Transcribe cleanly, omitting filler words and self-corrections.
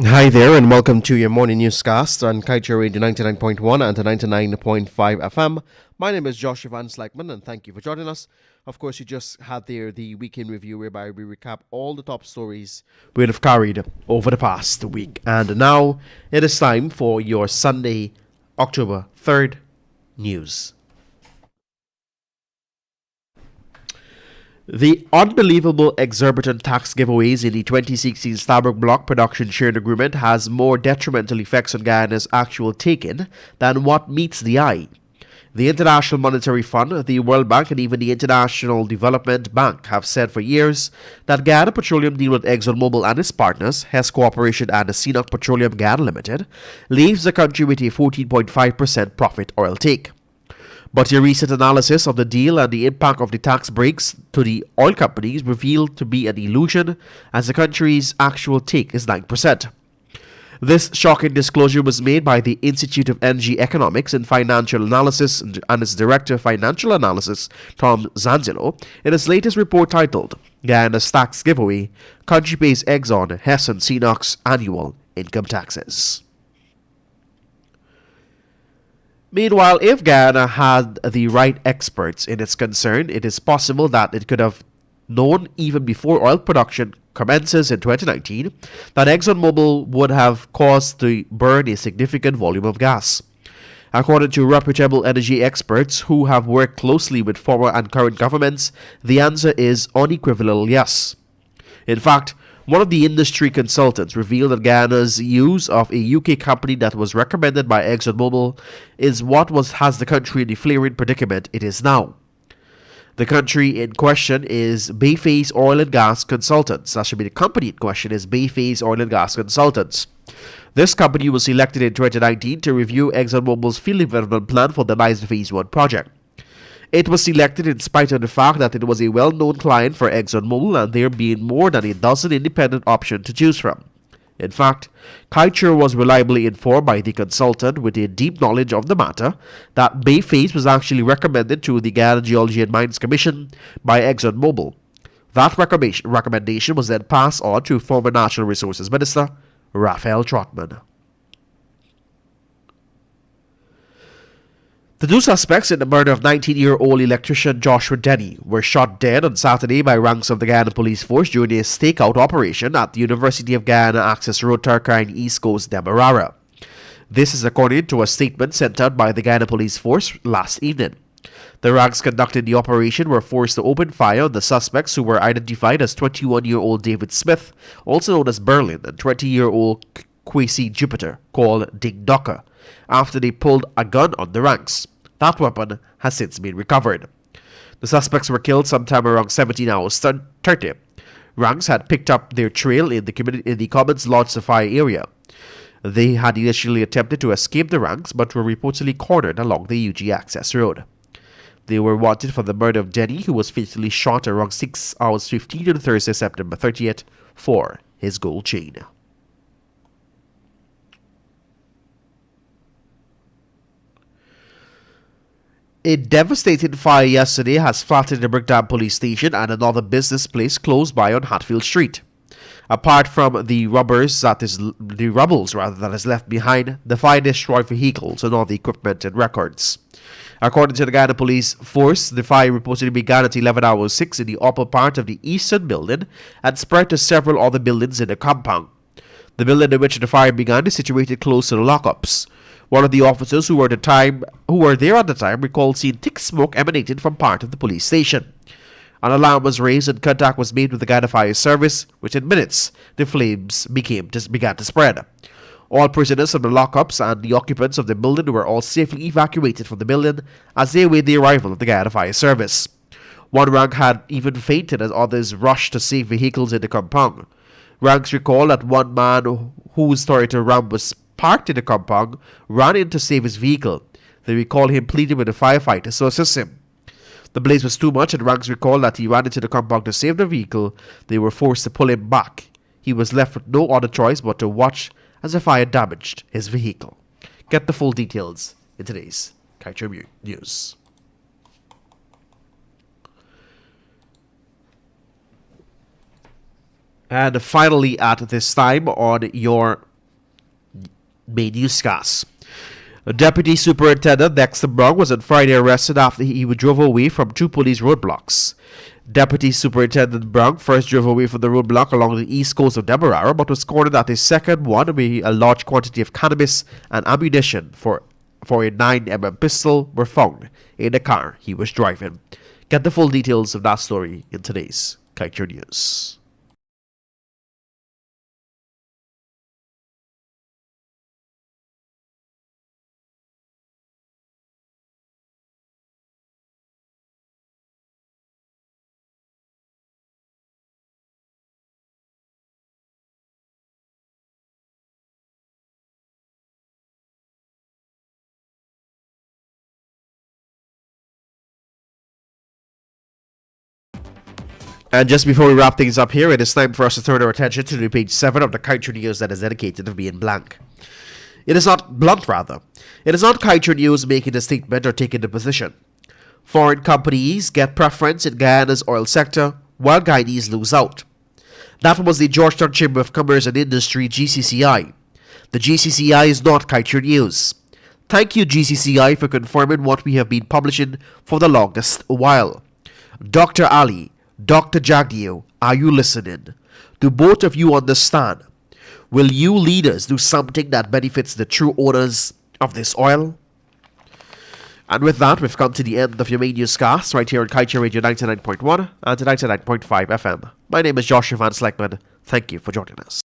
Hi there, and welcome to your morning newscast on Kaieteur Radio 99.1 and 99.5 FM. My name is Joshua Van Slackman, and thank you for joining us. Of course, you just had there the weekend review whereby we recap all the top stories we have carried over the past week. And now it is time for your Sunday, October 3rd news. The unbelievable exorbitant tax giveaways in the 2016 Starbuck Block Production Sharing Agreement has more detrimental effects on Guyana's actual take-in than what meets the eye. The International Monetary Fund, the World Bank, and even the International Development Bank have said for years that Guyana Petroleum deal with ExxonMobil and its partners, Hess Corporation and the CNOOC Petroleum Guyana Limited, leaves the country with a 14.5% profit oil take. But a recent analysis of the deal and the impact of the tax breaks to the oil companies revealed to be an illusion, as the country's actual take is 9%. This shocking disclosure was made by the Institute of Energy Economics and Financial Analysis and its Director of Financial Analysis, Tom Zanzillo, in his latest report titled Guyana's Tax Giveaway, Country Pays Exxon, Hess and CNOOC's Annual Income Taxes. Meanwhile, if Guyana had the right experts in its concern, it is possible that it could have known even before oil production commences in 2019 that ExxonMobil would have caused to burn a significant volume of gas. According to reputable energy experts who have worked closely with former and current governments, the answer is unequivocal yes. In fact, one of the industry consultants revealed that Guyana's use of a UK company that was recommended by ExxonMobil is what has the country in the flaring predicament it is now. The country in question is Bayface Oil and Gas Consultants. That should be the company in question is Bayface Oil and Gas Consultants. This company was selected in 2019 to review ExxonMobil's field development plan for the Liza Phase 1 project. It was selected in spite of the fact that it was a well-known client for ExxonMobil and there being more than a dozen independent options to choose from. In fact, Kaieteur was reliably informed by the consultant with a deep knowledge of the matter that Bayface was actually recommended to the Guyana Geology and Mines Commission by ExxonMobil. That recommendation was then passed on to former Natural Resources Minister Raphael Trotman. The two suspects in the murder of 19-year-old electrician Joshua Denny were shot dead on Saturday by ranks of the Guyana Police Force during a stakeout operation at the University of Guyana Access Road, Turkine, East Coast, Demerara. This is according to a statement sent out by the Guyana Police Force last evening. The ranks conducting the operation were forced to open fire on the suspects, who were identified as 21-year-old David Smith, also known as Berlin, and 20-year-old Kwesi Jupiter, called Ding Docker, after they pulled a gun on the ranks. That weapon has since been recovered. The suspects were killed sometime around 17 hours 30. Ranks had picked up their trail in the Commons Lodge Safari area. They had initially attempted to escape the ranks but were reportedly cornered along the UG Access Road. They were wanted for the murder of Denny, who was fatally shot around 6 hours 15 on Thursday, September 30th, for his gold chain. A devastating fire yesterday has flattened the Brickdam police station and another business place close by on Hatfield Street. Apart from the rubbles that is left behind, the fire destroyed vehicles and all the equipment and records. According to the Guyana Police Force, the fire reportedly began at 11 hours 6 in the upper part of the eastern building and spread to several other buildings in the compound. The building in which the fire began is situated close to the lockups. One of the officers who were there at the time recalled seeing thick smoke emanating from part of the police station. An alarm was raised and contact was made with the Guyana Fire Service, within minutes the flames began to spread. All prisoners from the lockups and the occupants of the building were all safely evacuated from the building as they await the arrival of the Guyana Fire Service. One rank had even fainted as others rushed to save vehicles in the compound. Ranks recalled that one man whose Toyota Ram was parked in the compound ran in to save his vehicle. They recall him pleading with the firefighters to assist him. The blaze was too much, and Ranks recalled that he ran into the compound to save the vehicle. They were forced to pull him back. He was left with no other choice but to watch as the fire damaged his vehicle. Get the full details in today's Kaieteur News. And finally, at this time on your main newscast. Deputy Superintendent Dexter Brong was on Friday arrested after he drove away from 2 police roadblocks. Deputy Superintendent Brong first drove away from the roadblock along the east coast of Demerara, but was cornered at his second one where a large quantity of cannabis and ammunition for a 9mm pistol were found in the car he was driving. Get the full details of that story in today's Kaieteur News. And just before we wrap things up here, it is time for us to turn our attention to page 7 of the Kaieteur News that is dedicated to being blank. It is not blunt, rather. It is not Kaieteur News making a statement or taking a position. Foreign companies get preference in Guyana's oil sector, while Guyanese lose out. That was the Georgetown Chamber of Commerce and Industry, GCCI. The GCCI is not Kaieteur News. Thank you, GCCI, for confirming what we have been publishing for the longest while. Dr. Ali, Dr. Jagdeo, are you listening? Do both of you understand? Will you leaders do something that benefits the true owners of this oil? And with that, we've come to the end of your main newscast right here on Kaieteur Radio 99.1 and 99.5 FM. My name is Joshua Van Sleckman. Thank you for joining us.